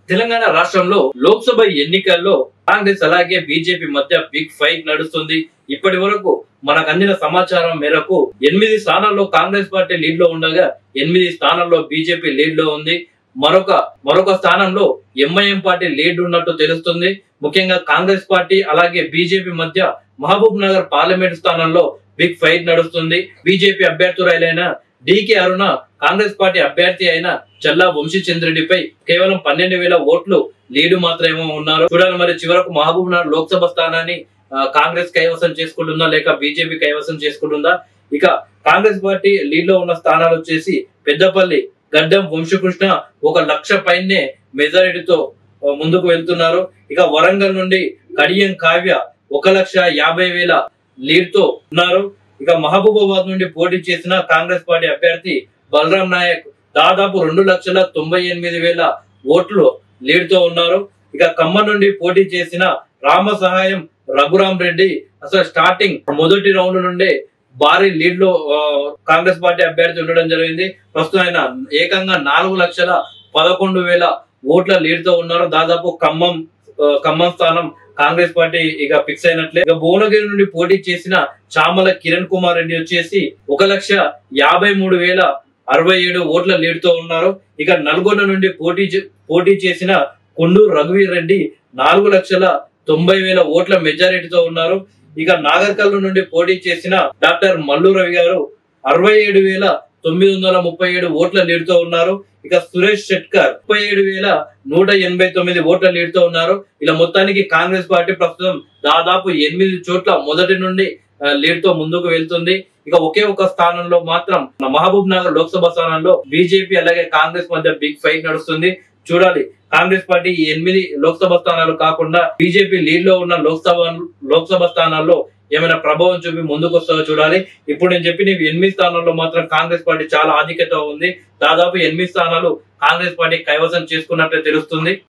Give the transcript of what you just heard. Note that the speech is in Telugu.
తెలంగాణ రాష్ట్రంలో లోక్సభ ఎన్నికల్లో కాంగ్రెస్ అలాగే బీజేపీ మధ్య బిగ్ ఫైట్ నడుస్తుంది. ఇప్పటి వరకు మనకు అందిన సమాచారం మేరకు 8 స్థానాల్లో కాంగ్రెస్ పార్టీ లీడ్ లో ఉండగా 8 స్థానాల్లో బీజేపీ లీడ్ లో ఉంది. మరొక స్థానంలో ఎంఐఎం పార్టీ లీడ్ ఉన్నట్టు తెలుస్తుంది. ముఖ్యంగా కాంగ్రెస్ పార్టీ అలాగే బీజేపీ మధ్య మహబూబ్ నగర్ పార్లమెంట్ స్థానంలో బిగ్ ఫైట్ నడుస్తుంది. బీజేపీ అభ్యర్థులైన డికే అరుణ కాంగ్రెస్ పార్టీ అభ్యర్థి అయిన చల్లా వంశీచంద్రెడ్డిపై కేవలం 12,000 ఓట్లు లీడు మాత్రమే ఉన్నారు. చూడాలి మరి చివరకు మహబూబ్ నగర్ లోక్సభ స్థానాన్ని కాంగ్రెస్ కైవసం చేసుకుంటుందా లేక బీజేపీ కైవసం చేసుకుంటుందా? ఇక కాంగ్రెస్ పార్టీ లీడ్ లో ఉన్న స్థానాలు వచ్చేసి పెద్దపల్లి గడ్డం వంశకృష్ణ 1,00,000 పైనే మెజారిటీతో ముందుకు వెళ్తున్నారు. ఇక వరంగల్ నుండి కడియం కావ్య 1,50,000 లీడ్ తో ఉన్నారు. ఇక మహబూబాబాద్ నుండి పోటీ చేసిన కాంగ్రెస్ పార్టీ అభ్యర్థి బలరాం నాయక్ దాదాపు 2,98,000 ఓట్లు లీడ్ తో ఉన్నారు. ఇక ఖమ్మం నుండి పోటీ చేసిన రామ సహాయం రఘురాం రెడ్డి అసలు స్టార్టింగ్ మొదటి రౌండ్ నుండే భారీ లీడ్ లో కాంగ్రెస్ పార్టీ అభ్యర్థి ఉండడం జరిగింది. ప్రస్తుతం ఆయన ఏకంగా 4,11,000 ఓట్ల లీడ్ తో ఉన్నారు. దాదాపు ఖమ్మం స్థానం కాంగ్రెస్ పార్టీ ఇక ఫిక్స్ అయినట్లే. ఇక భువనగిరి నుండి పోటీ చేసిన చామల కిరణ్ కుమార్ రెడ్డి వచ్చేసి 1,53,067 ఓట్ల లీడ్ తో ఉన్నారు. ఇక నల్గొండ నుండి పోటీ చేసిన కొండూరు రఘువీర్ రెడ్డి 4,90,000 ఓట్ల మెజారిటీతో ఉన్నారు. ఇక నాగర్కర్నూలు నుండి పోటీ చేసిన డాక్టర్ మల్లు రవి గారు 67,937 ఓట్ల లీడ్ తో ఉన్నారు. ఇక సురేష్ షెట్కర్ 37,189 ఓట్ల లీడ్ తో ఉన్నారు. ఇలా మొత్తానికి కాంగ్రెస్ పార్టీ ప్రస్తుతం దాదాపు 8 చోట్ల మొదటి నుండి లీడ్ తో ముందుకు వెళ్తుంది. ఇక ఒకే ఒక స్థానంలో మాత్రం మహబూబ్ నగర్ లోక్సభ స్థానంలో బీజేపీ అలాగే కాంగ్రెస్ మధ్య బిగ్ ఫైట్ నడుస్తుంది. చూడాలి కాంగ్రెస్ పార్టీ 8 లోక్సభ స్థానాలు కాకుండా బీజేపీ లీడ్ లో ఉన్న లోక్సభ స్థానాల్లో ఏమైనా ప్రభావం చూపి ముందుకు వస్తుందో చూడాలి. ఇప్పుడు నేను చెప్పిన 8 స్థానాల్లో మాత్రం కాంగ్రెస్ పార్టీ చాలా ఆధిక్యత ఉంది. దాదాపు 8 స్థానాలు కాంగ్రెస్ పార్టీ కైవసం చేసుకున్నట్లే తెలుస్తుంది.